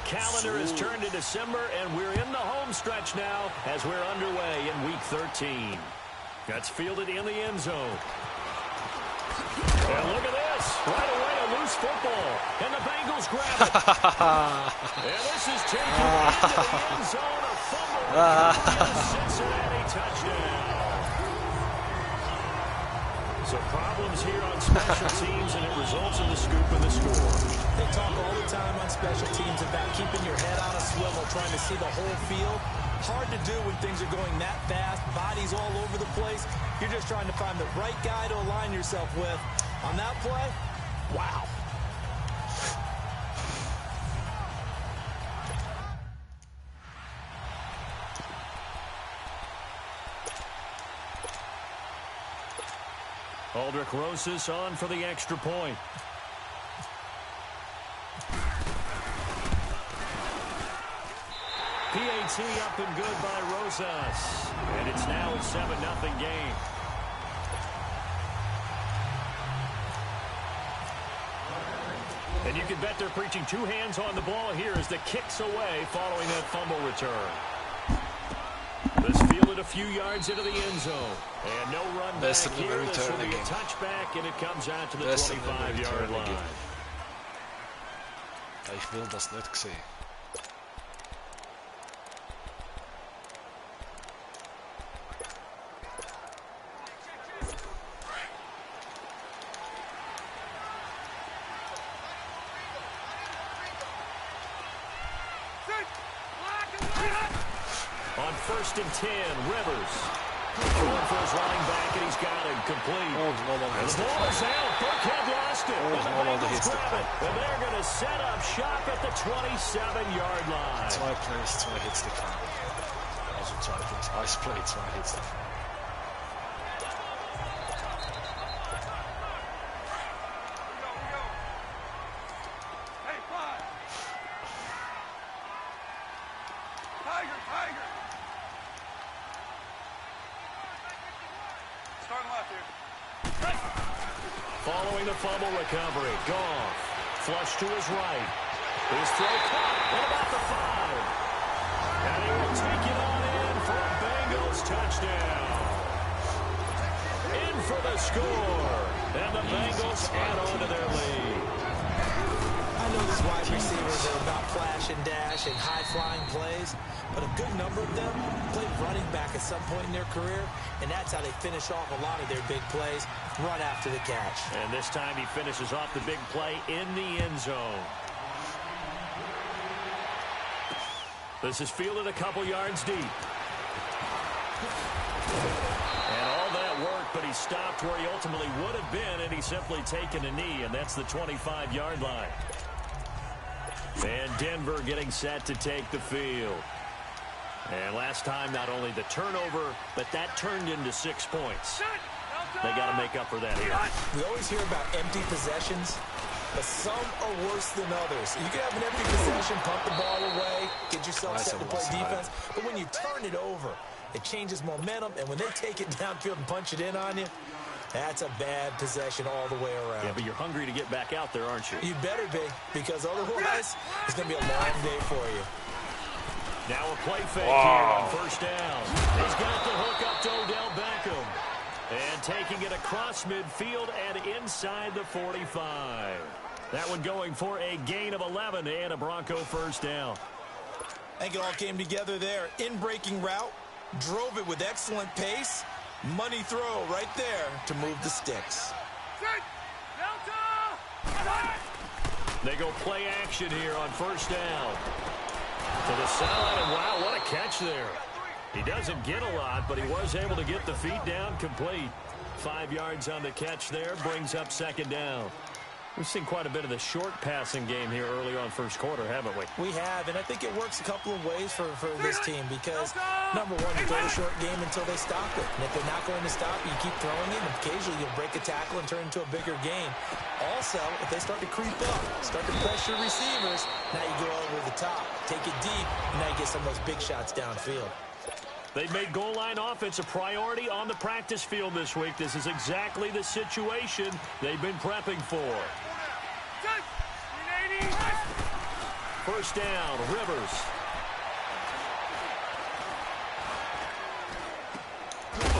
calendar has turned to December, and we're in the home stretch now as we're underway in Week 13. That's fielded in the end zone. And look at this. Right away, a loose football. And the Bengals grab it. And this is taken into the end zone. A fumble. Cincinnati touchdown. So problems here on special teams, and it results in the scoop and the score. They talk all the time on special teams about keeping your head on a swivel, trying to see the whole field. Hard to do when things are going that fast, bodies all over the place. You're just trying to find the right guy to align yourself with. On that play, wow. Aldrich Rosas on for the extra point. PAT up and good by Rosas. And it's now a 7-0 game. And you can bet they're preaching two hands on the ball here as the kick's away following that fumble return. This fielded a few yards into the end zone. And no run back here. This will be a touchback, and it comes out to the 25-yard line. Ik wil dat net zien. On 1st and 10, Rivers. Going for his running back, and he's got it complete. Oh, no, the ball is out. Burkhead lost it. And the Bengals grab it. And they're going to set up shop at the 27-yard line. 2 plays, 2 hits the count. Also 2 plays. Ice play, 2 hits the count. Following the fumble recovery, Goff, flush to his right. His throw caught at about the 5. And he will take it on in for a Bengals touchdown. In for the score. And the Bengals add on to their lead. I know these wide receivers are about flash and dash and high-flying plays, but a good number of them played running back at some point in their career, and that's how they finish off a lot of their big plays, run after the catch. And this time he finishes off the big play in the end zone. This is fielded a couple yards deep. And all that work, but he stopped where he ultimately would have been, and he's simply taken a knee, and that's the 25-yard line. And Denver getting set to take the field. And last time, not only the turnover, but that turned into 6 points. They got to make up for that here. We always hear about empty possessions, but some are worse than others. You can have an empty possession, pump the ball away, get yourself set to play defense, but when you turn it over, it changes momentum, and when they take it downfield and punch it in on you, that's a bad possession all the way around. Yeah, but you're hungry to get back out there, aren't you? You better be, because otherwise, it's going to be a long day for you. Now a play fake here on 1st down. He's got the hook up to Odell Beckham. And taking it across midfield and inside the 45. That one going for a gain of 11 and a Bronco 1st down. I think it all came together there. In-breaking route, drove it with excellent pace. Money throw right there to move the sticks. They go play action here on 1st down. To the side, and wow, what a catch there. He doesn't get a lot, but he was able to get the feet down complete. 5 yards on the catch there, brings up 2nd down. We've seen quite a bit of the short passing game here early on 1st quarter, haven't we? We have, and I think it works a couple of ways for this team because, number one, you throw a short game until they stop it. And if they're not going to stop it, you keep throwing it, and occasionally you'll break a tackle and turn into a bigger game. Also, if they start to creep up, start to pressure receivers, now you go over the top, take it deep, and now you get some of those big shots downfield. They've made goal line offense a priority on the practice field this week. This is exactly the situation they've been prepping for. first down. Rivers.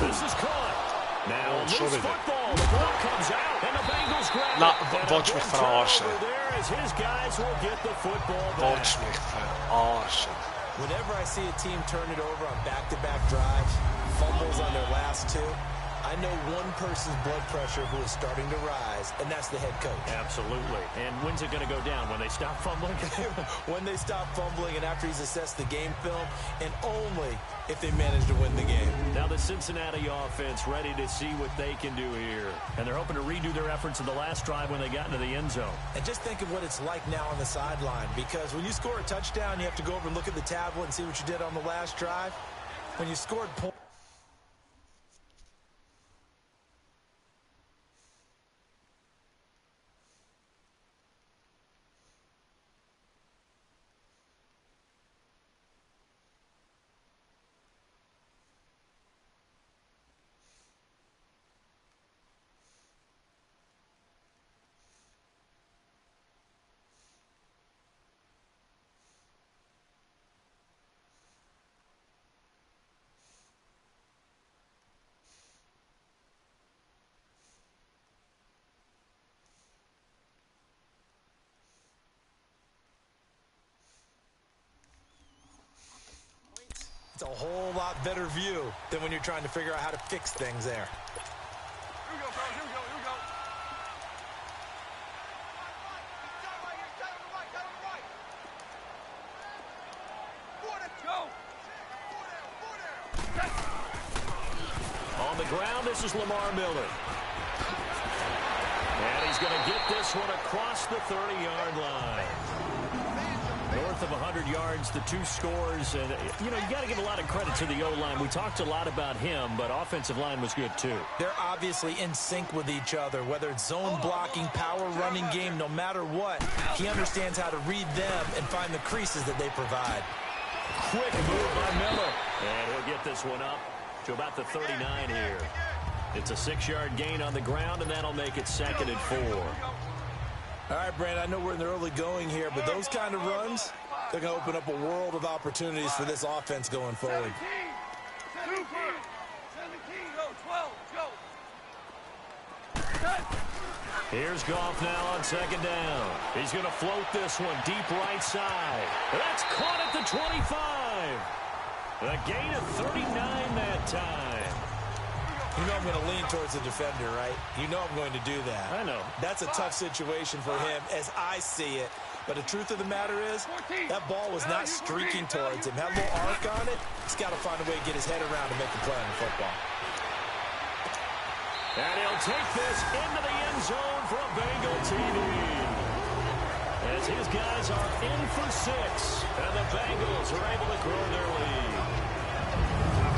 This is caught. Now loose football. The ball comes out, and the Bengals grab it. Bądź mich verarschen. There as his guys will get the football back. Bądź mich verarschen. Whenever I see a team turn it over on back-to-back drives, fumbles on their last two, I know one person's blood pressure who is starting to rise, and that's the head coach. Absolutely. And when's it going to go down? When they stop fumbling? When they stop fumbling and after he's assessed the game film, and only if they manage to win the game. Now the Cincinnati offense ready to see what they can do here. And they're hoping to redo their efforts in the last drive when they got into the end zone. And just think of what it's like now on the sideline, because when you score a touchdown, you have to go over and look at the tablet and see what you did on the last drive. When you scored points, it's a whole lot better view than when you're trying to figure out how to fix things there. Here we go, bro. Here we go. Here we go. On the ground, this is Lamar Miller. And he's going to get this one across the 30-yard line. North of 100 yards, the two scores. And, you know, you got to give a lot of credit to the O-line. We talked a lot about him, but offensive line was good, too. They're obviously in sync with each other, whether it's zone blocking, power running game, no matter what. He understands how to read them and find the creases that they provide. Quick move by Miller. And he'll get this one up to about the 39 here. It's a 6-yard gain on the ground, and that'll make it 2nd and 4. All right, Brandon, I know we're in the early going here, but those kind of runs, they're going to open up a world of opportunities for this offense going forward. 17, go, 12, go. Here's Goff now on 2nd down. He's going to float this one deep right side. That's caught at the 25. A gain of 39 that time. You know I'm going to lean towards the defender, right? You know I'm going to do that. I know. That's a tough situation for him as I see it. But the truth of the matter is, that ball was not streaking towards him. Had a little arc on it. He's got to find a way to get his head around to make the play on the football. And he'll take this into the end zone for a Bengal TD. As his guys are in for 6. And the Bengals are able to grow their lead.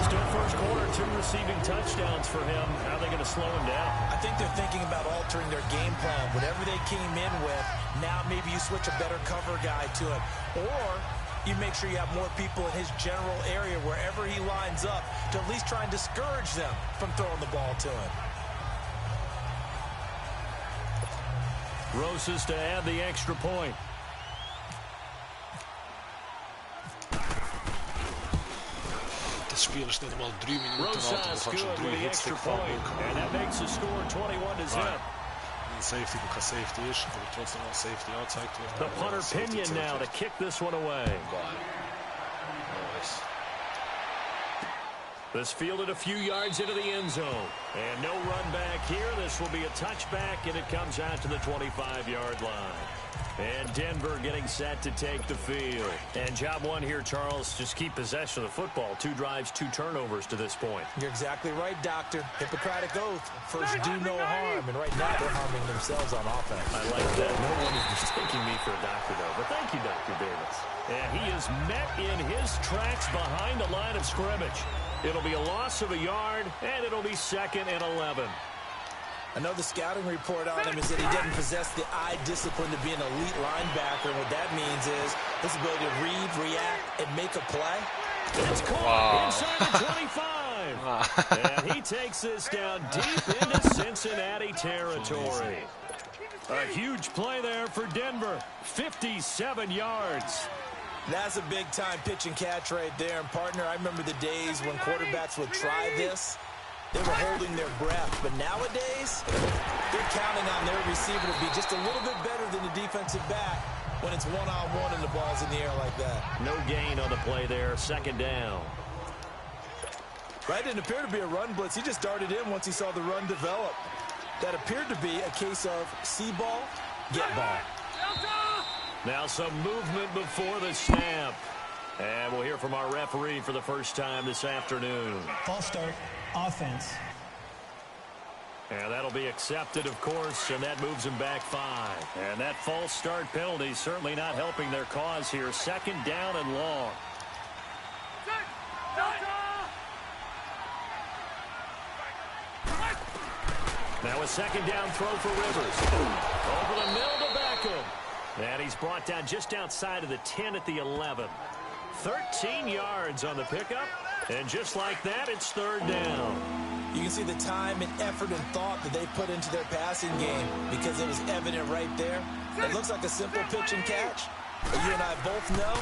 Still first quarter, 2 receiving touchdowns for him. How are they going to slow him down? I think they're thinking about altering their game plan. Whatever they came in with, now maybe you switch a better cover guy to him. Or you make sure you have more people in his general area wherever he lines up to at least try and discourage them from throwing the ball to him. Rosas to add the extra point. De spelen is net eenmaal 3 minuten Rosas aan te gaan. good with the extra point. And that makes the score 21-0. Een safety, because safety is. Maar het wordt dan al safety outside. The punter Pinion now to kick this one away. Nice. This fielded a few yards into the end zone. And no run back here. This will be a touchback, and it comes out to the 25-yard line. And Denver getting set to take the field. And job one here, Charles, just keep possession of the football. 2 drives, 2 turnovers to this point. You're exactly right, Doctor. Hippocratic oath. First, do no harm. And right now, they're harming themselves on offense. I like that. No one is mistaking me for a doctor, though. But thank you, Dr. Davis. And he is met in his tracks behind the line of scrimmage. It'll be a loss of a yard, and it'll be 2nd and 11. I know the scouting report on him is that he doesn't possess the eye discipline to be an elite linebacker. And what that means is his ability to read, react, and make a play. It's caught inside the 25. And he takes this down deep into Cincinnati territory. A huge play there for Denver. 57 yards. That's a big-time pitch and catch right there. And, partner, I remember the days when quarterbacks would try this. They were holding their breath. But nowadays, they're counting on their receiver to be just a little bit better than the defensive back when it's one-on-one and the ball's in the air like that. No gain on the play there. Second down. Right, didn't appear to be a run blitz. He just darted in once he saw the run develop. That appeared to be a case of see ball, get ball. Now some movement before the snap. And we'll hear from our referee for the first time this afternoon. False start, offense. And that'll be accepted, of course, and that moves him back 5. And that false start penalty certainly not helping their cause here. Second down and long. Now a second down throw for Rivers. Over the middle to Beckham. And he's brought down just outside of the 10 at the 11. 13 yards on the pickup. And just like that, it's third down. You can see the time and effort and thought that they put into their passing game because it was evident right there. It looks like a simple pitch and catch. But you and I both know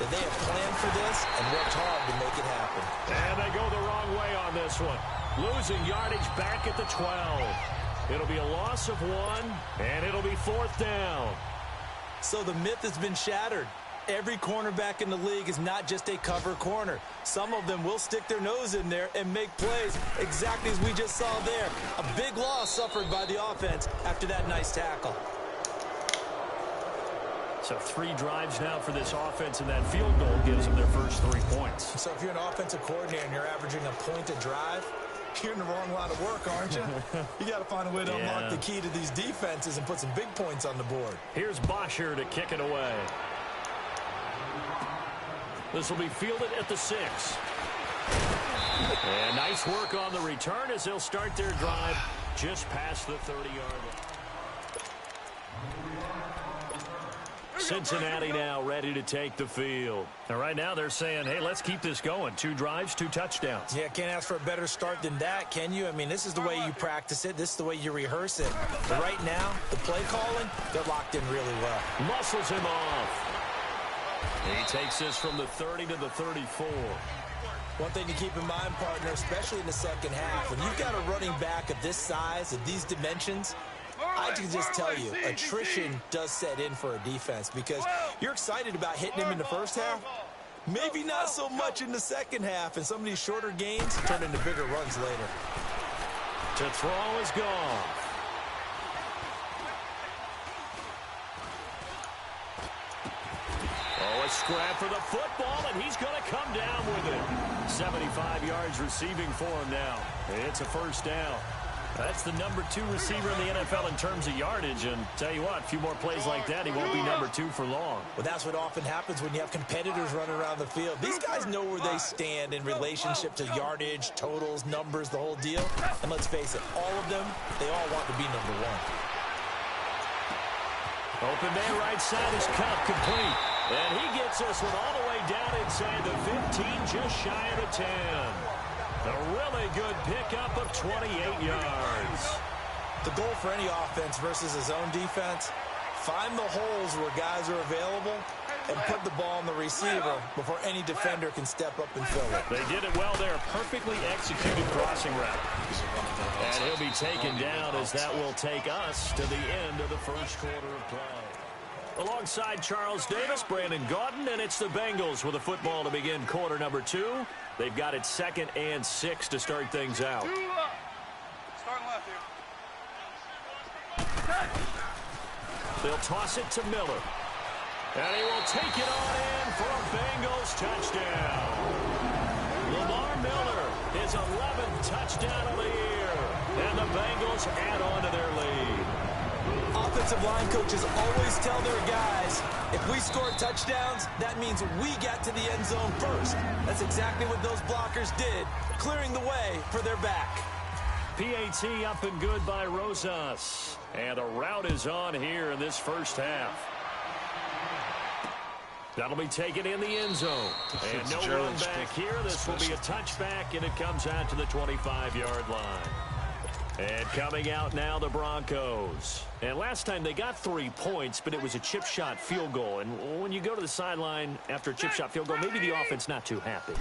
that they have planned for this and worked hard to make it happen. And they go the wrong way on this one. Losing yardage back at the 12. It'll be a loss of 1, and it'll be fourth down. So the myth has been shattered. Every cornerback in the league is not just a cover corner. Some of them will stick their nose in there and make plays exactly as we just saw there. A big loss suffered by the offense after that nice tackle. So 3 drives now for this offense, and that field goal gives them their first 3 points. So if you're an offensive coordinator and you're averaging a point a drive, you're in the wrong line of work, aren't you? You got to find a way to unlock the key to these defenses and put some big points on the board. Here's Bosher to kick it away. This will be fielded at the 6. And nice work on the return as they'll start their drive just past the 30-yard line. Cincinnati now ready to take the field. And right now they're saying, hey, let's keep this going. 2 drives, 2 touchdowns. Yeah, can't ask for a better start than that, can you? I mean, this is the way you practice it. This is the way you rehearse it. But right now, the play calling, they're locked in really well. Muscles him off. He takes this from the 30 to the 34. One thing to keep in mind, partner, especially in the second half, when you've got a running back of this size, of these dimensions, I can just tell you, attrition does set in for a defense because you're excited about hitting him in the first half. Maybe not so much in the second half, and some of these shorter gains turn into bigger runs later. To throw is gone. Oh, a scrap for the football, and he's going to come down with it. 75 yards receiving for him now. It's a first down. That's the number 2 receiver in the NFL in terms of yardage. And tell you what, a few more plays like that, he won't be number 2 for long. Well, that's what often happens when you have competitors running around the field. These guys know where they stand in relationship to yardage, totals, numbers, the whole deal. And let's face it, all of them, they all want to be number 1. Open man right side is cut complete. And he gets this one all the way down inside the 15, just shy of the 10. A really good pickup of 28 yards. The goal for any offense versus a zone defense, find the holes where guys are available and put the ball on the receiver before any defender can step up and fill it. They did it well there. Perfectly executed crossing route. And he'll be taken down as that will take us to the end of the first quarter of play. Alongside Charles Davis, Brandon Gaudin, and it's the Bengals with a football to begin quarter number 2. They've got it 2nd and 6 to start things out. Starting left here. They'll toss it to Miller. And he will take it on in for a Bengals touchdown. Lamar Miller, his 11th touchdown of the year. And the Bengals add on to their lead. Offensive line coaches always tell their guys, if we score touchdowns, that means we got to the end zone first. That's exactly what those blockers did, clearing the way for their back. PAT up and good by Rosas. And the route is on here in this first half. That'll be taken in the end zone. And no run back here. This will be a touchback, and it comes out to the 25-yard line. And coming out now, the Broncos. And last time they got 3 points, but it was a chip shot field goal. And when you go to the sideline after a chip shot field goal, maybe the offense not too happy.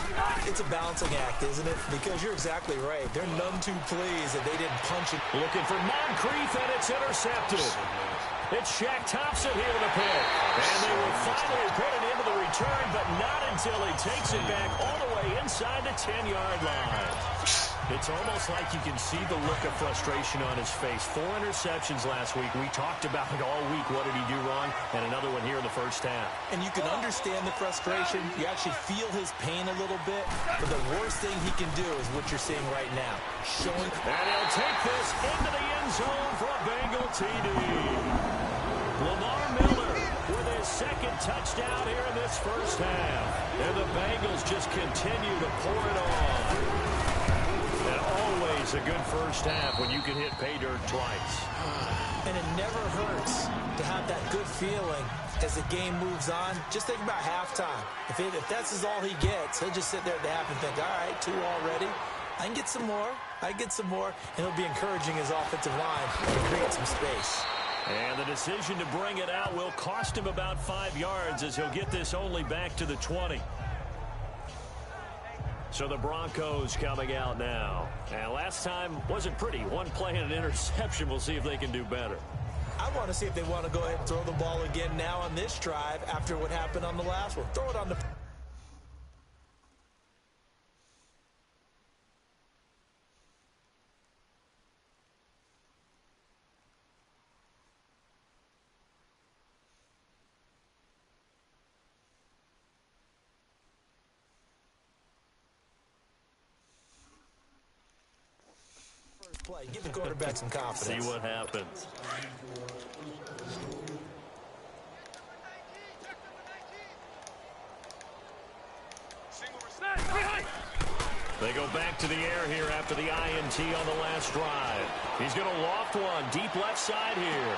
It's a balancing act, isn't it? Because you're exactly right. They're none too pleased that they didn't punch it. Looking for Moncrief, and it's intercepted. It's Shaq Thompson here with a pick. And they will finally put it into the return, but not until he takes it back all the way inside the 10-yard line. It's almost like you can see the look of frustration on his face. 4 interceptions last week. We talked about it all week. What did he do wrong? And another one here in the first half. And you can understand the frustration. You actually feel his pain a little bit. But the worst thing he can do is what you're seeing right now. Showing. And he'll take this into the end zone for a Bengal TD. Lamar Miller with his second touchdown here in this first half. And the Bengals just continue to pour it on. And always a good first half when you can hit pay dirt twice. And it never hurts to have that good feeling as the game moves on. Just think about halftime. If that's all he gets, he'll just sit there at the half and think, all right, 2 already. I can get some more. I get some more. And he'll be encouraging his offensive line to create some space. And the decision to bring it out will cost him about 5 yards as he'll get this only back to the 20. So the Broncos coming out now. And last time wasn't pretty. 1 play and an interception. We'll see if they can do better. I want to see if they want to go ahead and throw the ball again now on this drive after what happened on the last one. Throw it on the... play. Give the quarterback some confidence. See what happens. They go back to the air here after the INT on the last drive. He's going to loft one deep left side here.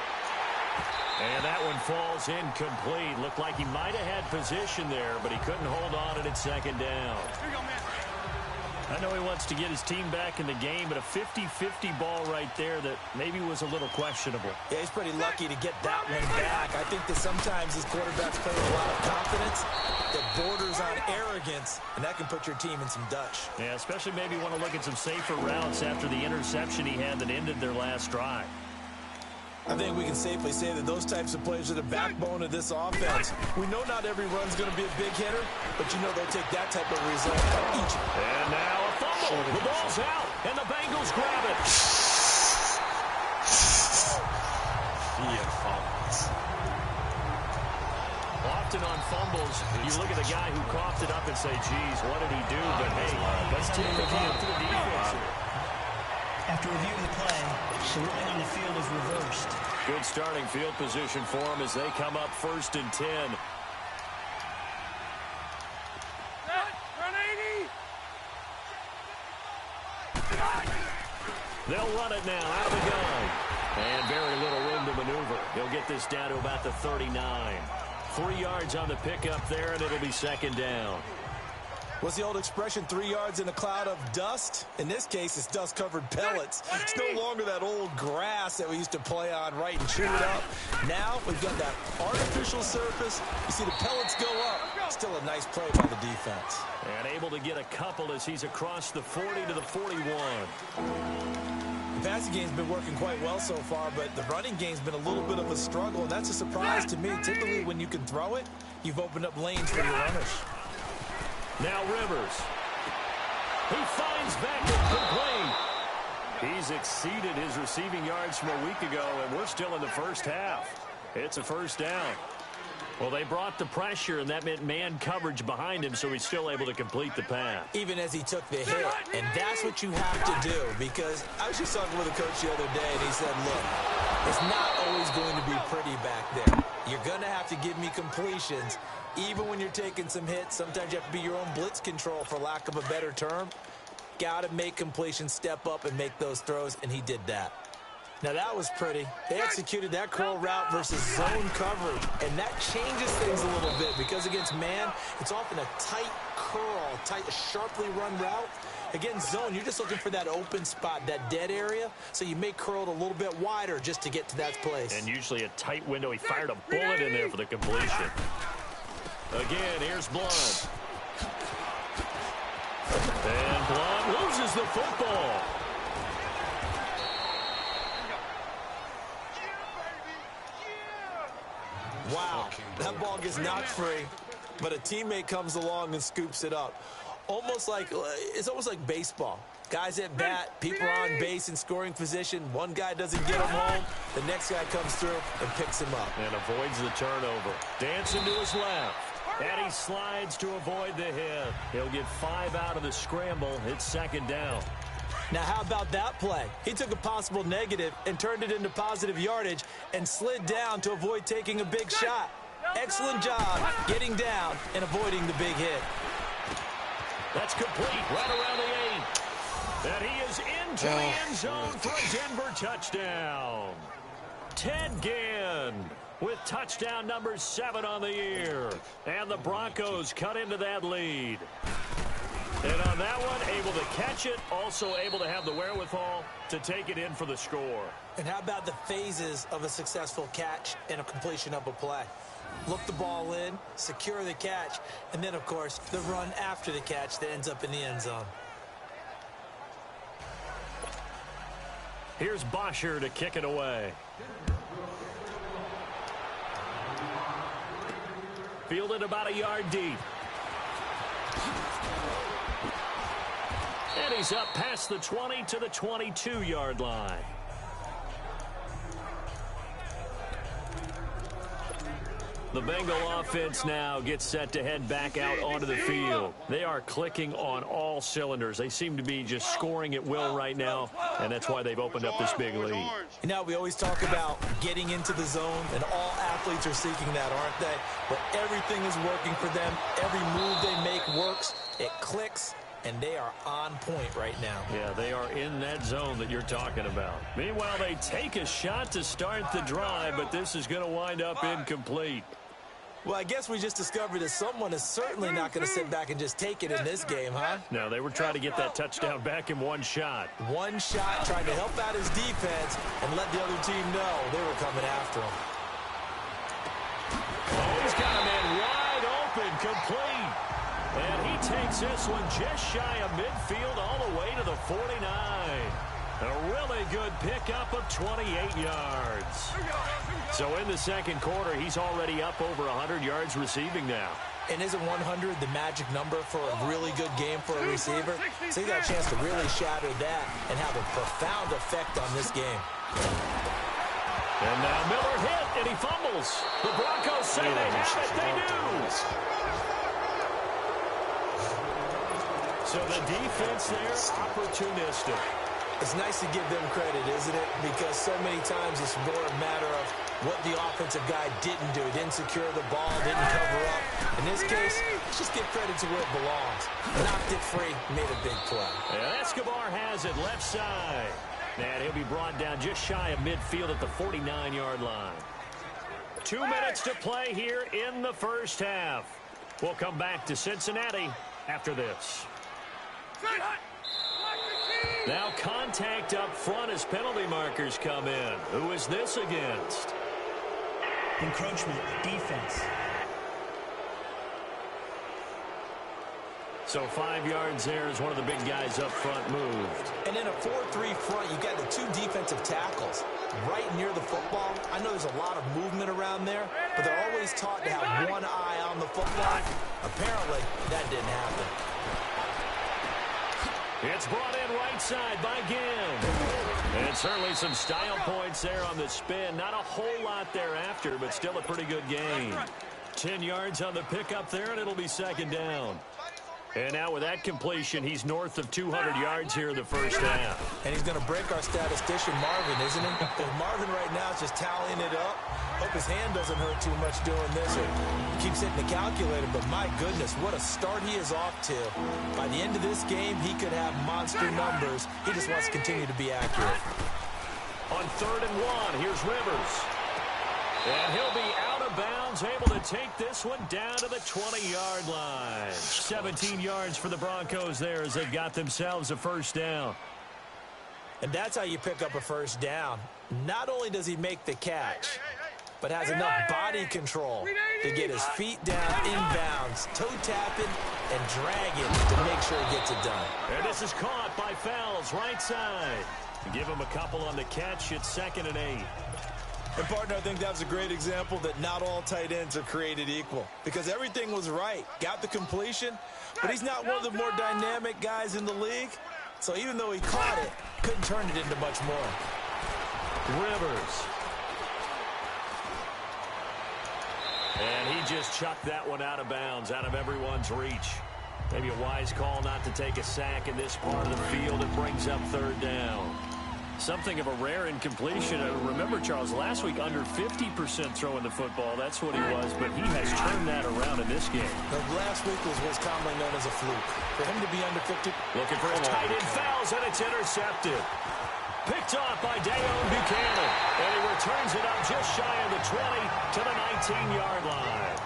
And that one falls incomplete. Looked like he might have had position there, but he couldn't hold on at second down. I know he wants to get his team back in the game, but a 50-50 ball right there that maybe was a little questionable. Yeah, he's pretty lucky to get that one back. I think that sometimes these quarterbacks play with a lot of confidence that borders on arrogance, and that can put your team in some Dutch. Yeah, especially maybe want to look at some safer routes after the interception he had that ended their last drive. I think we can safely say that those types of plays are the backbone of this offense. We know not every run's going to be a big hitter, but you know they'll take that type of result each. And now a fumble. The ball's out, and the Bengals grab it. Often on fumbles, you look at the guy who coughed it up and say, geez, what did he do? But hey, let's take the credit to the defense. After reviewing the play, the ruling on the field is reversed. Good starting field position for them as they come up 1st and 10. They'll run it now out of the gun. And very little room to maneuver. He'll get this down to about the 39. 3 yards on the pickup there, and it'll be 2nd down. What's the old expression, 3 yards in a cloud of dust? In this case, it's dust-covered pellets. It's no longer that old grass that we used to play on, right, and chew it up. Now we've got that artificial surface. You see the pellets go up. Still a nice play by the defense. And able to get a couple as he's across the 40 to the 41. The passing game's been working quite well so far, but the running game's been a little bit of a struggle, and that's a surprise to me. Typically, when you can throw it, you've opened up lanes for your runners. Now Rivers. He finds Beckett complete. He's exceeded his receiving yards from a week ago, and we're still in the first half. It's a 1st down. Well, they brought the pressure, and that meant man coverage behind him, so he's still able to complete the pass. Even as he took the hit, and that's what you have to do, because I was just talking with a coach the other day, and he said, look, it's not always going to be pretty back there. You're going to have to give me completions. Even when you're taking some hits, sometimes you have to be your own blitz control, for lack of a better term. Got to make completions, step up, and make those throws, and he did that. Now that was pretty. They executed that curl route versus zone coverage, and that changes things a little bit because against man, it's often a tight curl, tight, sharply run route. Against zone, you're just looking for that open spot, that dead area, so you may curl it a little bit wider just to get to that place. And usually a tight window. He fired a bullet in there for the completion. Again, here's Blunt. And Blunt loses the football. Wow, that ball gets knocked free, but a teammate comes along and scoops it up. It's almost like baseball. Guys at bat, people are on base in scoring position. One guy doesn't get him home. The next guy comes through and picks him up. And avoids the turnover. Dancing to his left. And he slides to avoid the hit. He'll get 5 out of the scramble. It's second down. Now, how about that play? He took a possible negative and turned it into positive yardage and slid down to avoid taking a big shot. Excellent job getting down and avoiding the big hit. That's complete right around the 8. And he is into the end zone for a Denver touchdown. Ted Ginn with touchdown number 7 on the year. And the Broncos cut into that lead. And on that one, able to catch it, also able to have the wherewithal to take it in for the score. And how about the phases of a successful catch and a completion of a play? Look the ball in, secure the catch, and then, of course, the run after the catch that ends up in the end zone. Here's Bosher to kick it away. Fielded about a yard deep. And he's up past the 20 to the 22-yard line. The Bengal offense now gets set to head back out onto the field. They are clicking on all cylinders. They seem to be just scoring at will right now, and that's why they've opened up this big lead. You know, we always talk about getting into the zone, and all athletes are seeking that, aren't they? But everything is working for them. Every move they make works. It clicks. And they are on point right now. Yeah, they are in that zone that you're talking about. Meanwhile, they take a shot to start the drive, but this is going to wind up incomplete. Well, I guess we just discovered that someone is certainly not going to sit back and just take it in this game, huh? No, they were trying to get that touchdown back in one shot. One shot, trying to help out his defense and let the other team know they were coming after him. Oh, he's got a man wide open, complete. And he takes this one just shy of midfield all the way to the 49. A really good pickup of 28 yards. So in the second quarter, he's already up over 100 yards receiving now. And isn't 100 the magic number for a really good game for a receiver? So he got a chance to really shatter that and have a profound effect on this game. And now Miller hit, and he fumbles. The Broncos say they have it. They do. So the defense there, opportunistic. It's nice to give them credit, isn't it? Because so many times it's more a matter of what the offensive guy didn't do. Didn't secure the ball, didn't cover up. In this case, let's just give credit to where it belongs. Knocked it free, made a big play. And Escobar has it left side. And he'll be brought down just shy of midfield at the 49-yard line. 2 minutes to play here in the first half. We'll come back to Cincinnati after this. Now contact up front as penalty markers come in. Who is this against? Encroachment, defense. So 5 yards there as one of the big guys up front moved. And in a 4-3 front, you've got the 2 defensive tackles right near the football. I know there's a lot of movement around there, but they're always taught to have one eye on the football. Apparently, that didn't happen. It's brought in right side by Ginn. And certainly some style points there on the spin. Not a whole lot thereafter, but still a pretty good gain. 10 yards on the pickup there, and it'll be second down. And now with that completion, he's north of 200 yards here in the first half. And he's going to break our statistician, Marvin, isn't he? Because Marvin right now is just tallying it up. Hope his hand doesn't hurt too much doing this, or he keeps hitting the calculator. But my goodness, what a start he is off to. By the end of this game, he could have monster numbers. He just wants to continue to be accurate. On 3rd and 1, here's Rivers. And he'll be out of bounds, able to take this one down to the 20-yard line. 17 yards for the Broncos there as they've got themselves a first down. And that's how you pick up a first down. Not only does he make the catch, but has enough body control to get his feet down inbounds, toe tapping, and dragging to make sure he gets it done. And this is caught by Fells, right side. Give him a couple on the catch. It's 2nd and 8. And, partner, I think that was a great example that not all tight ends are created equal because everything was right. Got the completion, but he's not one of the more dynamic guys in the league. So even though he caught it, couldn't turn it into much more. Rivers. And he just chucked that one out of bounds, out of everyone's reach. Maybe a wise call not to take a sack in this part of the field. It brings up 3rd down. Something of a rare incompletion. Remember, Charles, last week under 50% throwing the football. That's what he was, but he has turned that around in this game. Last week was what's commonly known as a fluke. For him to be under 50. Looking for his tight end, Fells, and it's intercepted. Picked off by Dayon Buchanan. And he returns it up just shy of the 20 to the 19-yard line.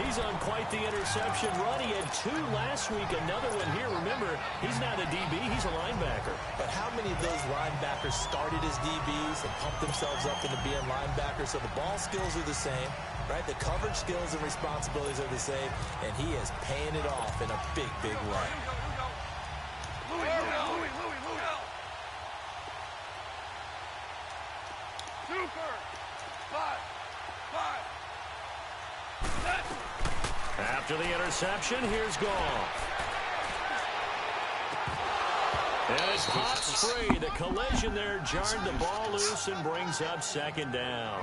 He's on quite the interception run. He had 2 last week, another one here. Remember, he's not a DB, he's a linebacker. But how many of those linebackers started as DBs and pumped themselves up into being linebackers? So the ball skills are the same, right? The coverage skills and responsibilities are the same, and he is paying it off in a big, big way. Super. 5. After the interception, here's Goff. And it's pops free. The collision there jarred the ball loose and brings up 2nd down.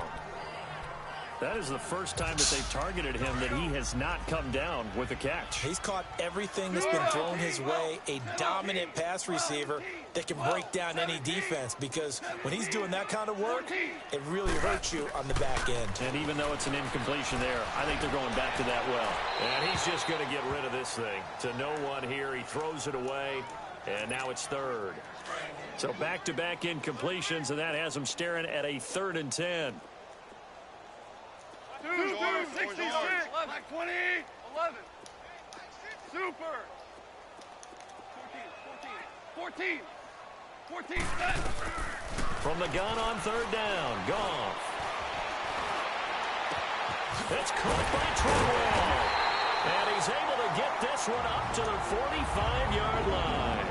That is the first time that they've targeted him that he has not come down with a catch. He's caught everything that's been thrown his way, a dominant pass receiver that can break down any defense because when he's doing that kind of work, it really hurts you on the back end. And even though it's an incompletion there, I think they're going back to that well. And he's just going to get rid of this thing. To no one here, he throws it away, and now it's 3rd. So back-to-back incompletions, and that has him staring at a 3rd and 10. 66, 20, 11. Super. 14. From the gun on 3rd down, Goff. It's caught by Treadwell. And he's able to get this one up to the 45-yard line.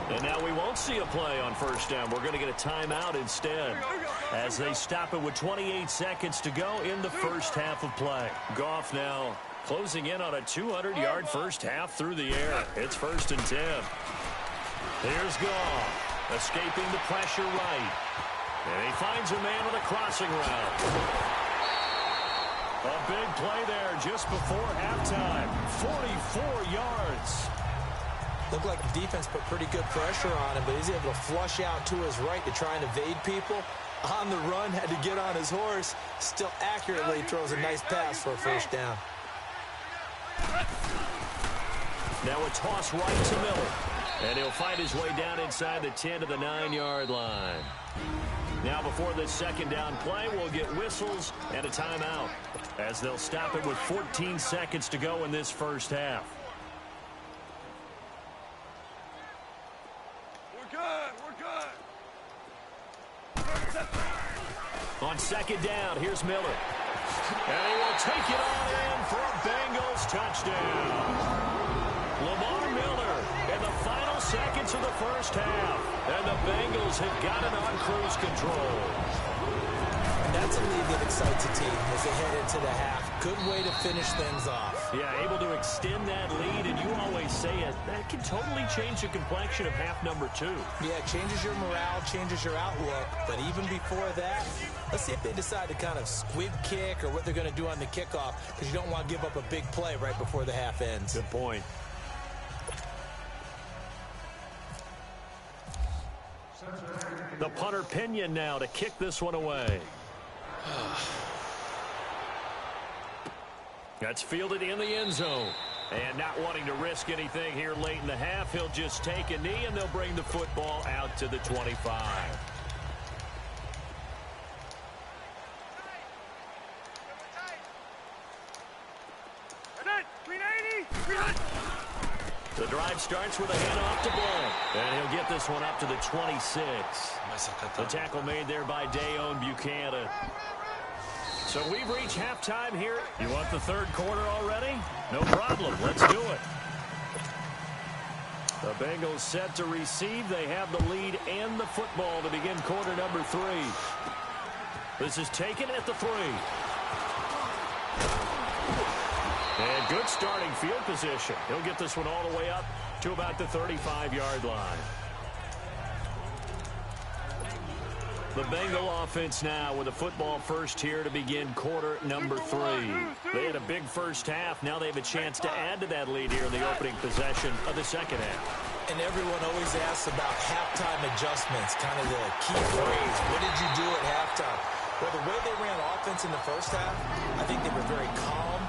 And now we won't see a play on 1st down. We're going to get a timeout instead as they stop it with 28 seconds to go in the first half of play. Goff now closing in on a 200-yard first half through the air. It's 1st and 10. Here's Goff, escaping the pressure right. And he finds a man with a crossing route. A big play there just before halftime. 44 yards. Looked like the defense put pretty good pressure on him, but he's able to flush out to his right to try and evade people. On the run, had to get on his horse. Still accurately throws a nice pass for a first down. Now a toss right to Miller. And he'll find his way down inside the 10 to the 9-yard line. Now before this 2nd down play, we'll get whistles and a timeout as they'll stop it with 14 seconds to go in this first half. On 2nd down, here's Miller. And he will take it on in for a Bengals touchdown. Lamar Miller in the final seconds of the first half. And the Bengals have got it on cruise control. And that's a lead that excites a team as they head into the half. Good way to finish things off. Yeah, able to extend that lead, and you always say it, that can totally change the complexion of half number 2. Yeah, it changes your morale, changes your outlook. But even before that, let's see if they decide to kind of squib kick or what they're going to do on the kickoff, because you don't want to give up a big play right before the half ends. Good point. The punter Pinion now to kick this one away. That's fielded in the end zone. And not wanting to risk anything here late in the half, he'll just take a knee, and they'll bring the football out to the 25. The drive starts with a handoff to Ball, and he'll get this one up to the 26. The tackle made there by Dayon Buchanan. So we've reached halftime here. You want the third quarter already? No problem. Let's do it. The Bengals set to receive. They have the lead and the football to begin quarter number 3. This is taken at the 3. And good starting field position. He'll get this one all the way up to about the 35-yard line. The Bengal offense now with a football first here to begin quarter number 3. They had a big first half. Now they have a chance to add to that lead here in the opening possession of the second half. And everyone always asks about halftime adjustments, kind of the key phrase. What did you do at halftime? Well, the way they ran offense in the first half, I think they were very calm,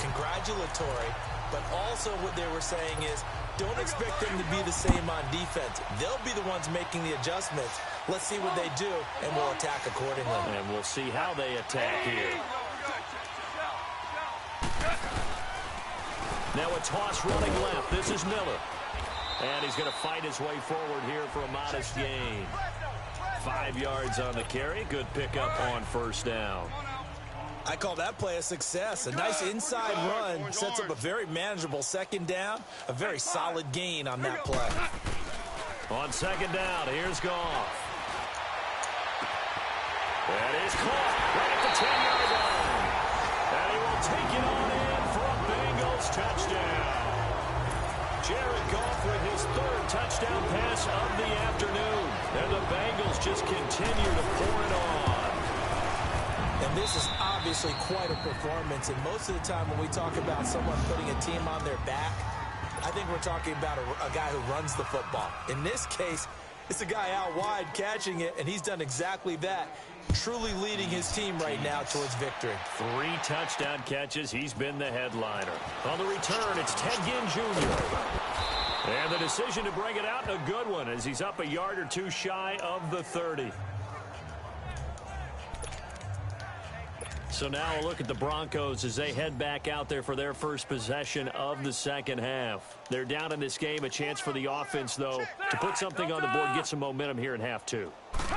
congratulatory, but also what they were saying is don't expect them to be the same on defense. They'll be the ones making the adjustments. Let's see what they do, and we'll attack accordingly. And we'll see how they attack here. Now a toss running left. This is Miller. And he's going to fight his way forward here for a modest gain. 5 yards on the carry. Good pickup on first down. I call that play a success. A nice inside run sets up a very manageable second down. A very solid gain on that play. On second down, here's Goff. That is caught right at the 10-yard line. And he will take it on in for a Bengals touchdown. Jared Goff with his 3rd touchdown pass of the afternoon. And the Bengals just continue to pour it on. And this is obviously quite a performance. And most of the time when we talk about someone putting a team on their back, I think we're talking about a guy who runs the football. In this case, it's a guy out wide catching it, and he's done exactly that, truly leading his team right now towards victory. 3 touchdown catches. He's been the headliner. On the return, it's Ted Ginn Jr. And the decision to bring it out, a good one, as he's up a yard or 2 shy of the 30. So now a look at the Broncos as they head back out there for their first possession of the second half. They're down in this game. A chance for the offense, though, to put something on the board, get some momentum here in half 2.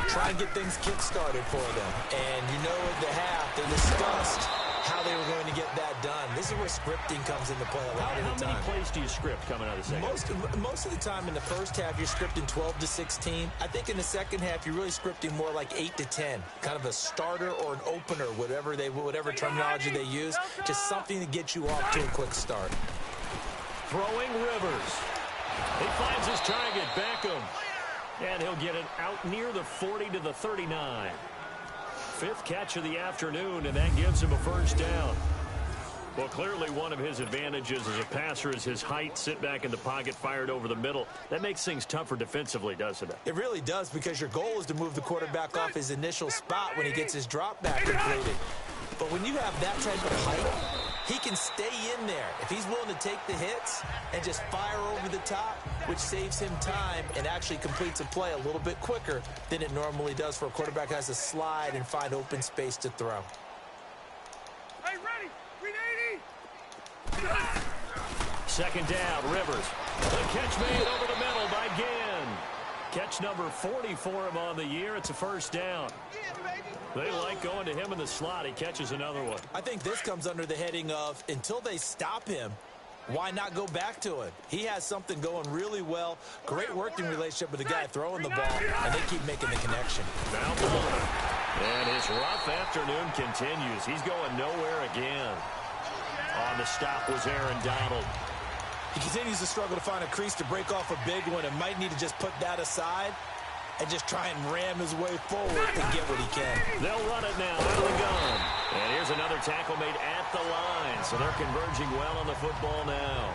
Try and get things kick-started for them. And you know at the half, they discussed how they were going to get that done. This is where scripting comes into play a lot of the time. How many plays do you script coming out of the second? Most of the time in the first half, you're scripting 12 to 16. I think in the second half, you're really scripting more like 8 to 10. Kind of a starter or an opener, whatever terminology they use. Just something to get you off to a quick start. Throwing Rivers. He finds his target, Beckham. And he'll get it out near the 40 to the 39. 5th catch of the afternoon, and that gives him a first down. Well, clearly one of his advantages as a passer is his height. Sit back in the pocket, fired over the middle. That makes things tougher defensively, doesn't it? It really does, because your goal is to move the quarterback off his initial spot when he gets his drop back completed. But when you have that type of height, he can stay in there. If he's willing to take the hits and just fire over the top, which saves him time and actually completes a play a little bit quicker than it normally does for a quarterback who has to slide and find open space to throw. Hey, ready? 380. Second down, Rivers. The catch made over the middle by Ginn. Catch number 40 for him on the year. It's a first down. They like going to him in the slot. He catches another one. I think this comes under the heading of, until they stop him, why not go back to it? He has something going really well. Great working relationship with the guy throwing the ball, and they keep making the connection. Now Malone. And his rough afternoon continues. He's going nowhere again. On the stop was Aaron Donald. He continues to struggle to find a crease to break off a big one, and might need to just put that aside and just try and ram his way forward and get what he can. They'll run it now out of the gun. And here's another tackle made at the line. So they're converging well on the football now.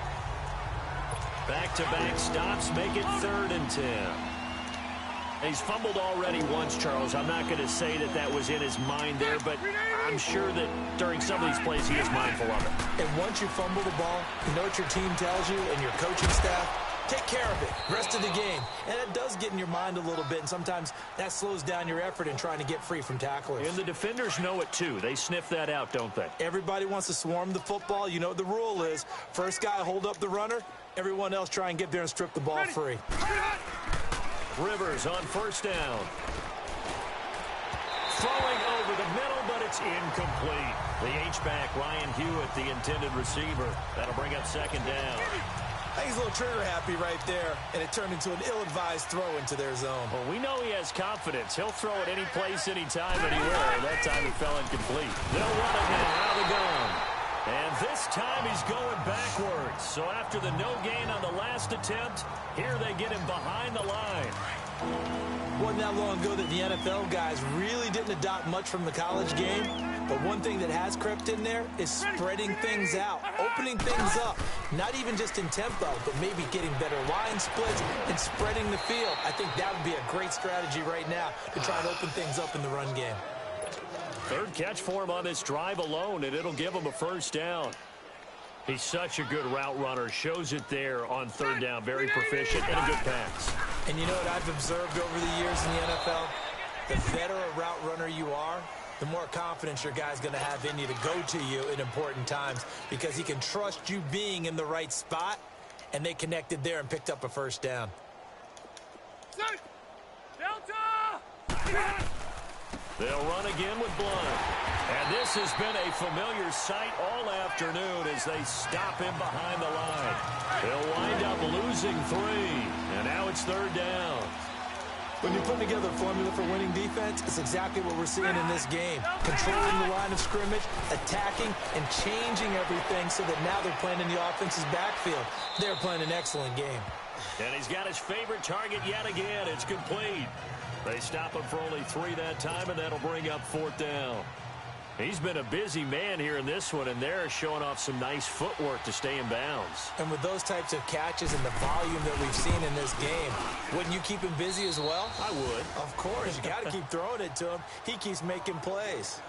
Back-to-back stops make it 3rd and 10. He's fumbled already once, Charles. I'm not going to say that that was in his mind there, but I'm sure that during some of these plays he is mindful of it. And once you fumble the ball, you know what your team tells you and your coaching staff? Take care of it. Rest of the game. And it does get in your mind a little bit, and sometimes that slows down your effort in trying to get free from tacklers. And the defenders know it, too. They sniff that out, don't they? Everybody wants to swarm the football. You know what the rule is. First guy hold up the runner. Everyone else try and get there and strip the ball free. Rivers on first down. Throwing over the middle, but it's incomplete. The H-back, Ryan Hewitt, the intended receiver. That'll bring up second down. I think he's a little trigger happy right there, and it turned into an ill-advised throw into their zone. Well, we know he has confidence. He'll throw it any place, anytime, anywhere. That time it fell incomplete. They'll run it now out of the gun. And this time he's going backwards. So after the no gain on the last attempt, here they get him behind the line. Wasn't that long ago that the NFL guys really didn't adopt much from the college game. But one thing that has crept in there is spreading things out, opening things up. Not even just in tempo, but maybe getting better line splits and spreading the field. I think that would be a great strategy right now to try and open things up in the run game. Third catch for him on this drive alone, and it'll give him a first down. He's such a good route runner. Shows it there on third down. Very proficient and a good pass. And you know what I've observed over the years in the NFL? The better a route runner you are, the more confidence your guy's going to have in you to go to you in important times because he can trust you being in the right spot, and they connected there and picked up a first down. Delta! They'll run again with Blunt. And this has been a familiar sight all afternoon as they stop him behind the line. They'll wind up losing 3, and now it's third down. When you put together a formula for winning defense, it's exactly what we're seeing in this game. Controlling the line of scrimmage, attacking, and changing everything so that now they're playing in the offense's backfield. They're playing an excellent game. And he's got his favorite target yet again. It's complete. They stop him for only 3 that time, and that'll bring up fourth down. He's been a busy man here in this one, and they're showing off some nice footwork to stay in bounds. And with those types of catches and the volume that we've seen in this game, wouldn't you keep him busy as well? I would. Of course. You got to keep throwing it to him. He keeps making plays.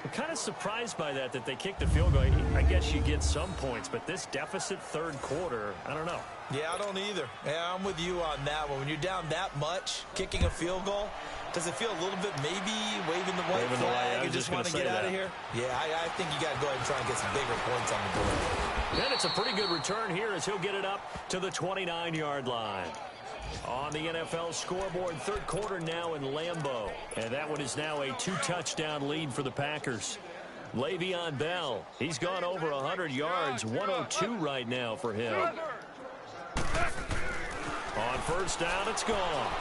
I'm kind of surprised by that they kicked the field goal. I guess you get some points, but this deficit third quarter, I don't know. Yeah, I don't either. Yeah, I'm with you on that one. When you're down that much, kicking a field goal, does it feel a little bit maybe waving the white flag and just want to get out of here? Yeah, I think you got to go ahead and try and get some bigger points on the board. And it's a pretty good return here as he'll get it up to the 29-yard line. On the NFL scoreboard, third quarter now in Lambeau. And that one is now a 2-touchdown lead for the Packers. Le'Veon Bell, he's gone over 100 yards, 102 right now for him. On first down, it's gone.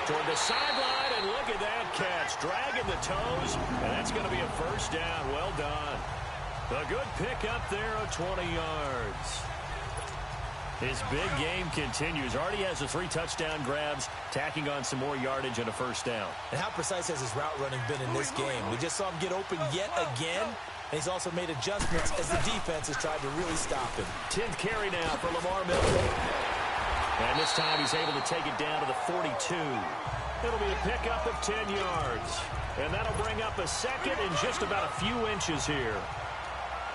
Toward the sideline, and look at that catch. Dragging the toes, and that's going to be a first down. Well done. A good pick up there of 20 yards. His big game continues. Already has the 3 touchdown grabs, tacking on some more yardage and a first down. And how precise has his route running been in this game? We just saw him get open yet again, and he's also made adjustments as the defense has tried to really stop him. 10th carry now for Lamar Miller. And this time he's able to take it down to the 42. It'll be a pickup of 10 yards. And that'll bring up a second in just about a few inches here.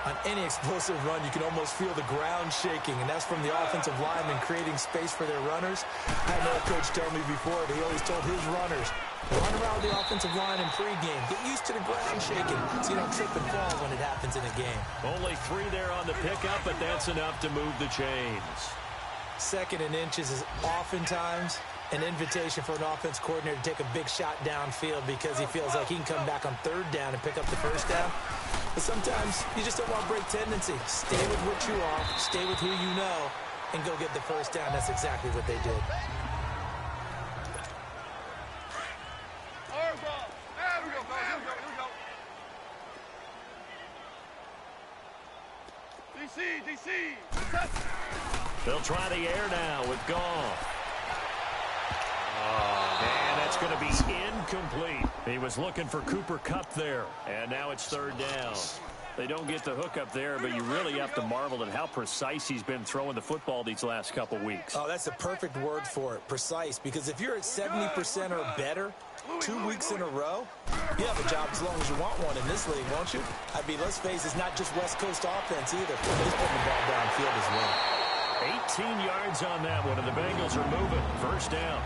On any explosive run, you can almost feel the ground shaking, and that's from the offensive linemen creating space for their runners. I had a coach tell me before that he always told his runners, run around the offensive line in pregame. Get used to the ground shaking so you don't trip and fall when it happens in a game. Only 3 there on the pickup, but that's enough to move the chains. Second and inches is oftentimes an invitation for an offense coordinator to take a big shot downfield because he feels like he can come back on third down and pick up the first down. But sometimes you just don't want to break tendency. Stay with what you are, stay with who you know, and go get the first down. That's exactly what they did. DC. They'll try the air now with Goff. And that's going to be incomplete. He was looking for Cooper Kupp there. And now it's third down. They don't get the hook up there, but you really have to marvel at how precise he's been throwing the football these last couple weeks. Oh, that's the perfect word for it, precise, because if you're at 70% or better 2 weeks in a row, you have a job as long as you want one in this league, won't you? I mean, let's face it, it's not just West Coast offense either. He's putting the ball downfield as well. 18 yards on that one, and the Bengals are moving. First down.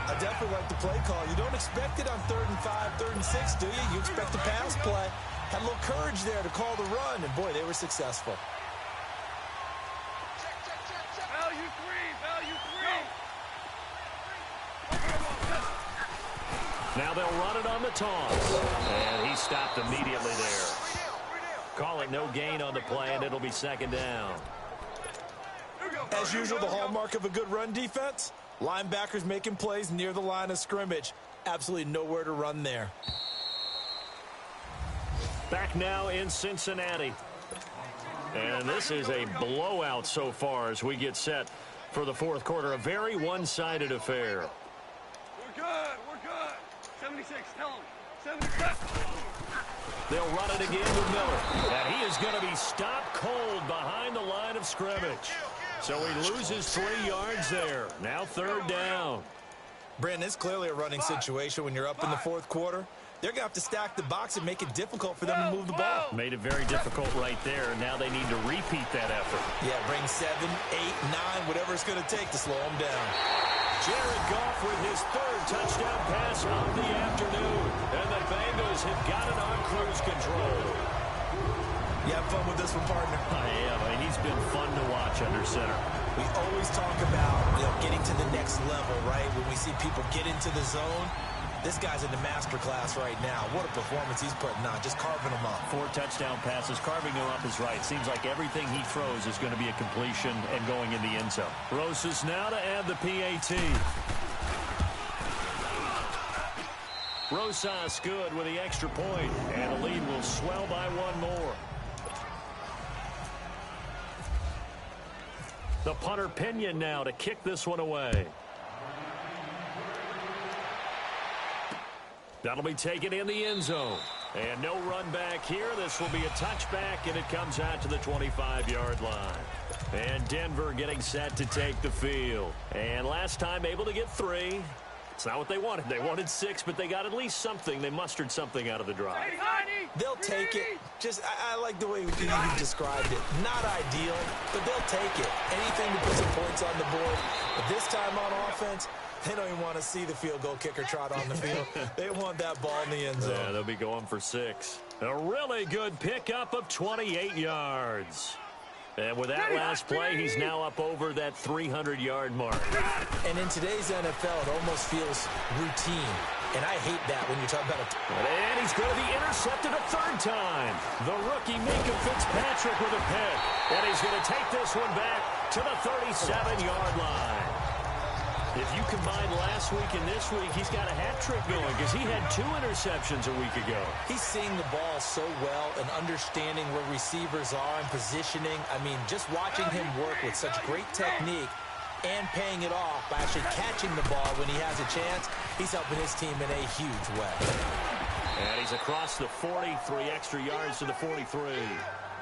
I definitely like the play call. You don't expect it on 3rd and 5, 3rd and 6, do you? You expect a pass play. Had a little courage there to call the run, and boy, they were successful. Value three. Now they'll run it on the toss. And he stopped immediately there. Call it no gain on the play, and it'll be 2nd down. As usual, the hallmark of a good run defense, linebackers making plays near the line of scrimmage. Absolutely nowhere to run there. Back now in Cincinnati. And this is a blowout so far as we get set for the 4th quarter. A very one-sided affair. We're good. 76, tell him. 76. They'll run it again with Miller. And he is going to be stopped cold behind the line of scrimmage. So he loses 3 yards there. Now 3rd down. Brandon, it's clearly a running situation when you're up in the 4th quarter. They're going to have to stack the box and make it difficult for them to move the ball. Made it very difficult right there. Now they need to repeat that effort. Yeah, bring 7, 8, 9, whatever it's going to take to slow them down. Jared Goff with his 3rd touchdown pass of the afternoon. And the Bengals have got it on cruise control. You have fun with this one, partner? I am. I mean, he's been fun to watch under center. We always talk about, getting to the next level, right? When we see people get into the zone, this guy's in the master class right now. What a performance he's putting on, just carving them up. 4 touchdown passes. Carving them up is right. Seems like everything he throws is going to be a completion and going in the end zone. Rosas now to add the PAT. Rosas good with the extra point, and the lead will swell by 1 more. The punter Pinion now to kick this one away. That'll be taken in the end zone. And no run back here. This will be a touchback, and it comes out to the 25-yard line. And Denver getting set to take the field. And last time able to get 3. It's not what they wanted. They wanted 6, but they got at least something. They mustered something out of the drive. They'll take it. I like the way you described it. Not ideal, but they'll take it. Anything to put some points on the board. But this time on offense, they don't even want to see the field goal kicker trot on the field. They want that ball in the end zone. Yeah, they'll be going for 6. A really good pickup of 28 yards. And with that last play, he's now up over that 300-yard mark. And in today's NFL, it almost feels routine. And I hate that when you talk about it. And he's going to be intercepted a 3rd time. The rookie Minka Fitzpatrick with a pick. And he's going to take this one back to the 37-yard line. If you combine last week and this week, he's got a hat trick going because he had 2 interceptions a week ago. He's seeing the ball so well and understanding where receivers are and positioning. I mean, just watching him work with such great technique and paying it off by actually catching the ball when he has a chance, he's helping his team in a huge way. And he's across the 40, 3 extra yards to the 43.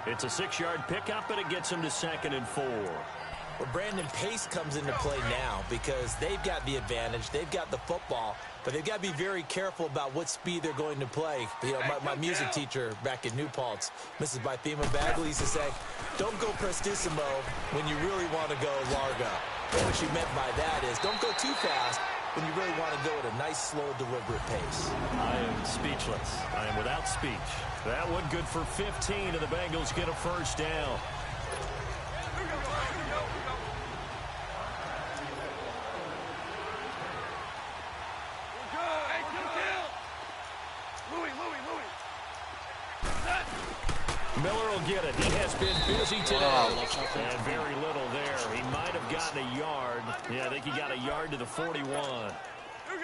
It's a 6-yard pickup, and it gets him to 2nd and 4. Well, Brandon, pace comes into play now because they've got the advantage. They've got the football, but they've got to be very careful about what speed they're going to play. You know, my music teacher back in New Paltz, Mrs. Bythema Bagley, used to say, don't go prestissimo when you really want to go largo. And what she meant by that is don't go too fast when you really want to go at a nice, slow, deliberate pace. I am speechless. I am without speech. That one good for 15, and the Bengals get a 1st down. Miller will get it. He has been busy today. And very little there. He might have gotten a yard. Yeah, I think he got a yard to the 41.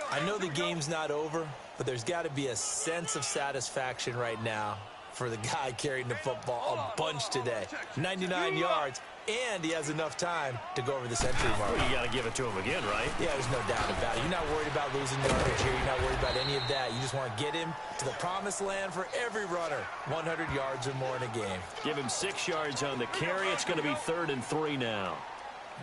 I know the game's not over, but there's got to be a sense of satisfaction right now for the guy carrying the football a bunch today. 99 yards, and he has enough time to go over the century mark. Well, you got to give it to him again, right? Yeah, there's no doubt about it. You're not worried about losing yardage here. You're not worried about any of that. You just want to get him to the promised land for every runner. 100 yards or more in a game. Give him 6 yards on the carry. It's going to be 3rd and 3 now.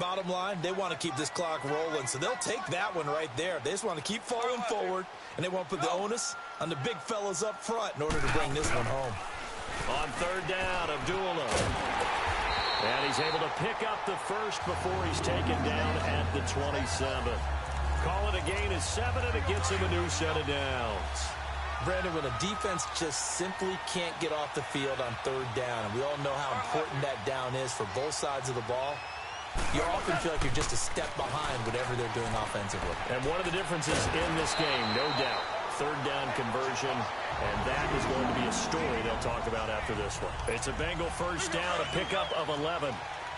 Bottom line, they want to keep this clock rolling, so they'll take that one right there. They just want to keep falling forward, and they want to put the onus on the big fellas up front in order to bring this one home. On 3rd down, Abdullah. And he's able to pick up the first before he's taken down at the 27. Call it a gain of 7, and it gets him a new set of downs. Brandon, when a defense just simply can't get off the field on 3rd down, and we all know how important that down is for both sides of the ball, you often feel like you're just a step behind whatever they're doing offensively. And one of the differences in this game, no doubt, 3rd down conversion, and that is going to be a story they'll talk about after this one. It's a Bengal first down, a pickup of 11.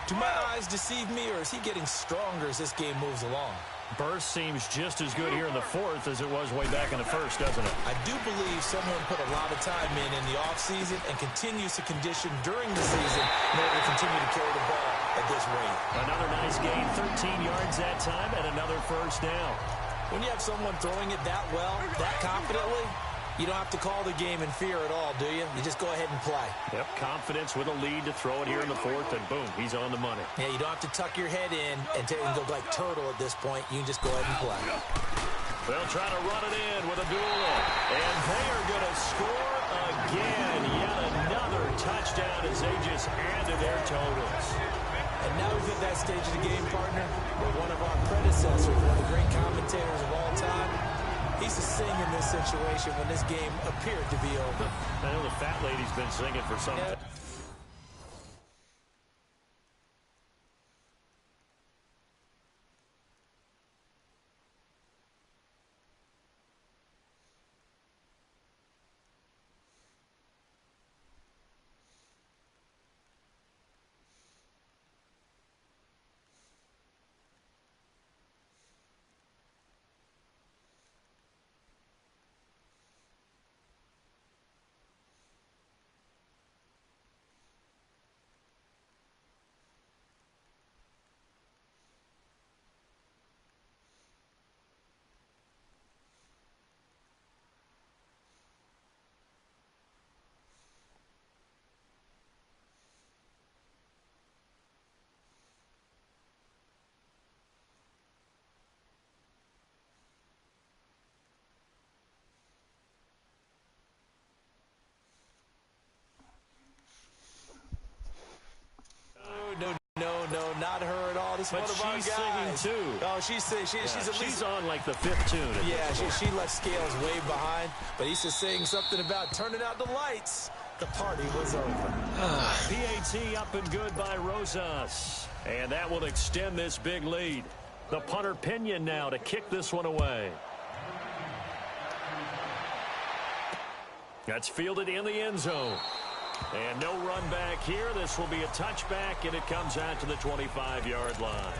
Do my eyes deceive me, or is he getting stronger as this game moves along? Burst seems just as good here in the 4th as it was way back in the 1st, doesn't it? I do believe someone put a lot of time in the offseason and continues to condition during the season in order to continue to carry the ball at this rate. Another nice gain, 13 yards that time, and another first down. When you have someone throwing it that well, that confidently, you don't have to call the game in fear at all, do you? You just go ahead and play. Yep, confidence with a lead to throw it here in the 4th, and boom, he's on the money. Yeah, you don't have to tuck your head in and go like turtle at this point. You can just go ahead and play. They'll try to run it in with Abdullah, and they are going to score again. Yet another touchdown as they just add to their totals. And now we've hit that stage of the game, partner, where one of our predecessors, one of the great commentators of all time, he's to sing in this situation when this game appeared to be over. I know the fat lady's been singing for some time. No, not her at all. This is one of our guys. But she's singing, too. Oh, she's on like the 5th tune. Yeah, she left Scales way behind. But he's just saying something about turning out the lights. The party was over. PAT up and good by Rosas. And that will extend this big lead. The punter Pinion now to kick this one away. That's fielded in the end zone. And no run back here. This will be a touchback, and it comes out to the 25-yard line.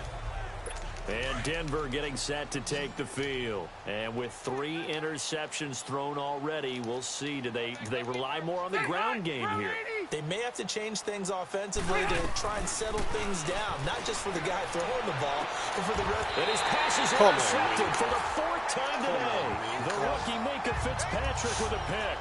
And Denver getting set to take the field. And with 3 interceptions thrown already, we'll see. Do they rely more on the ground game here? They may have to change things offensively to try and settle things down. Not just for the guy throwing the ball, but for the rest. And his pass is intercepted for the 4th time today. The rookie Minka Fitzpatrick with a pick.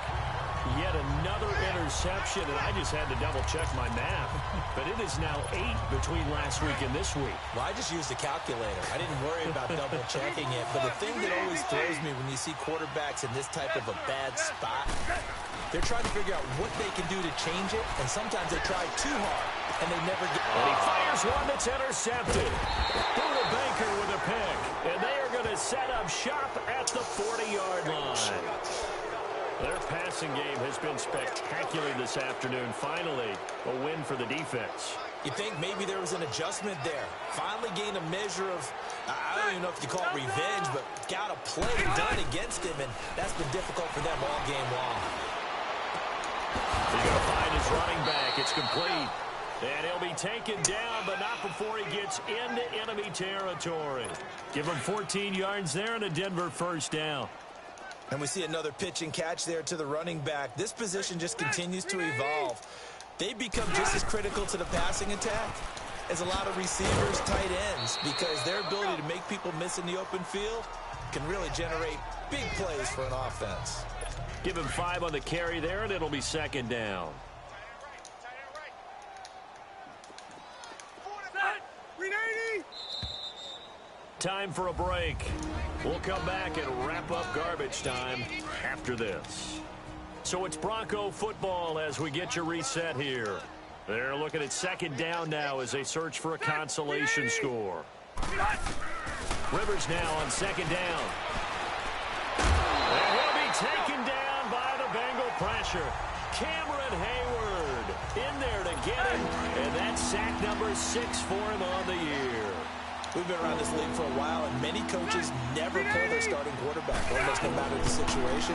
Yet another interception, and I just had to double-check my math. But it is now 8 between last week and this week. Well, I just used a calculator. I didn't worry about double-checking it. But the thing that always throws me when you see quarterbacks in this type of a bad spot, they're trying to figure out what they can do to change it, and sometimes they try too hard, and they never get. And he fires one that's intercepted. Buda Baker with a pick. And they are going to set up shop at the 40-yard line. Their passing game has been spectacular this afternoon. Finally, a win for the defense. You think maybe there was an adjustment there. Finally gained a measure of, I don't even know if you call it revenge, but got a play done against him, and that's been difficult for them all game long. He's going to find his running back. It's complete. And he'll be taken down, but not before he gets into enemy territory. Give him 14 yards there and a Denver first down. And we see another pitch and catch there to the running back. This position just continues to evolve. They become just as critical to the passing attack as a lot of receivers, tight ends, because their ability to make people miss in the open field can really generate big plays for an offense. Give him 5 on the carry there, and it'll be second down. Time for a break. We'll come back and wrap up garbage time after this. So it's Bronco football as we get you reset here. They're looking at second down now as they search for a consolation score. Rivers now on second down. And he'll be taken down by the Bengal pressure. Cameron Hayward in there to get him, and that's sack number 6 for him on the year. We've been around this league for a while, and many coaches never pull their starting quarterback, almost no matter the situation.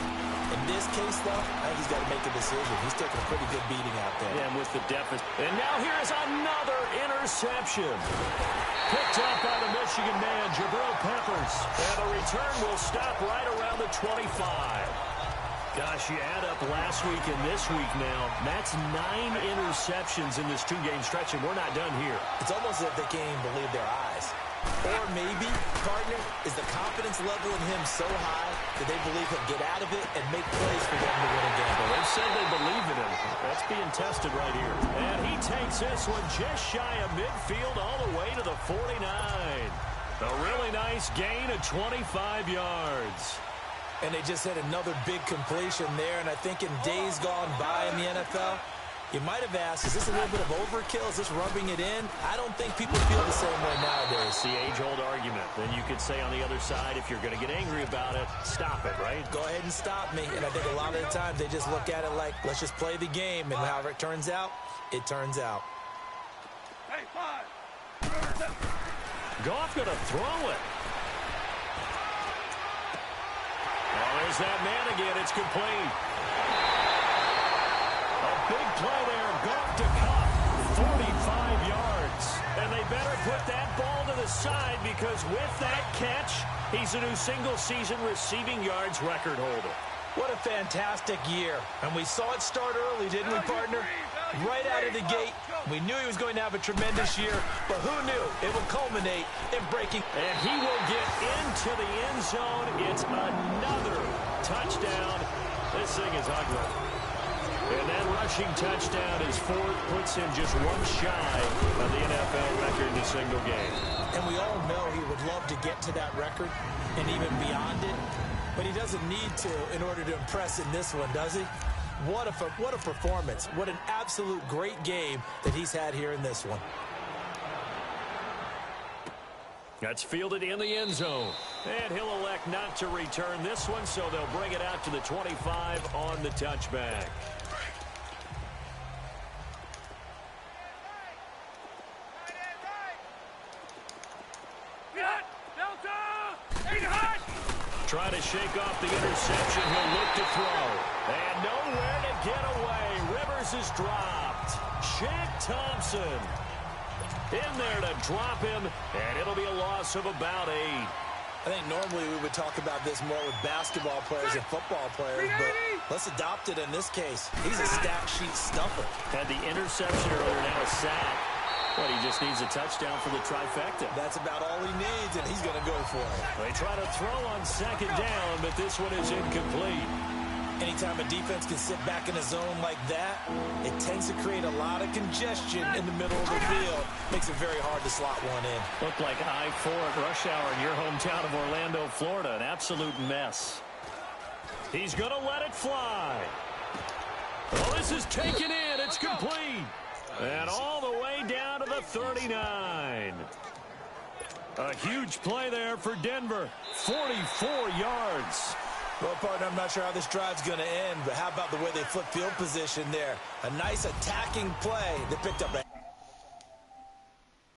In this case, though, I think he's got to make a decision. He's taking a pretty good beating out there. Yeah, and with the deficit. And now here's another interception. Picked up by the Michigan man, Jabril Peppers. And the return will stop right around the 25. Gosh, you add up last week and this week now. That's 9 interceptions in this 2-game stretch, and we're not done here. It's almost as if they can't even believe their eyes. Or maybe, partner, is the confidence level in him so high that they believe he'll get out of it and make plays for them to win a game. Well, they said they believe in him. That's being tested right here. And he takes this one just shy of midfield all the way to the 49. A really nice gain of 25 yards. And they just had another big completion there. And I think in days gone by in the NFL, you might have asked, is this a little bit of overkill? Is this rubbing it in? I don't think people feel the same way nowadays. It's the age-old argument. Then you could say on the other side, if you're going to get angry about it, stop it, right? Go ahead and stop me. And I think a lot of the times they just look at it like, let's just play the game. And however it turns out, it turns out. Hey, 5. Goff going to throw it. Oh, there's that man again. It's complete. A big play there. Goff to Cup. 45 yards. And they better put that ball to the side because with that catch, he's a new single-season receiving yards record holder. What a fantastic year. And we saw it start early, didn't we, partner? Right out of the gate, we knew he was going to have a tremendous year, but who knew it would culminate in breaking. And he will get into the end zone. It's another touchdown. This thing is ugly. And that rushing touchdown is 4th, puts him just one shy of the NFL record in a single game. And we all know he would love to get to that record and even beyond it, but he doesn't need to in order to impress in this one, does he? What a performance. What an absolute great game that he's had here in this one. That's fielded in the end zone. And he'll elect not to return this one, so they'll bring it out to the 25 on the touchback. Try to shake off the interception. He'll look to throw. And nowhere to get away. Rivers is dropped. Shaq Thompson in there to drop him. And it'll be a loss of about 8. I think normally we would talk about this more with basketball players and football players, but let's adopt it in this case. He's a stat sheet stuffer. Had the interception earlier, now a sack. But he just needs a touchdown for the trifecta. That's about all he needs, and he's going to go for it. They try to throw on second down, but this one is incomplete. Anytime a defense can sit back in a zone like that, it tends to create a lot of congestion in the middle of the field. Makes it very hard to slot one in. Looked like I-4 at rush hour in your hometown of Orlando, Florida. An absolute mess. He's going to let it fly. Well, this is taken in. It's complete. And all the way down to the 39. A huge play there for Denver. 44 yards. Well, partner, I'm not sure how this drive's going to end, but how about the way they flip field position there? A nice attacking play that picked up a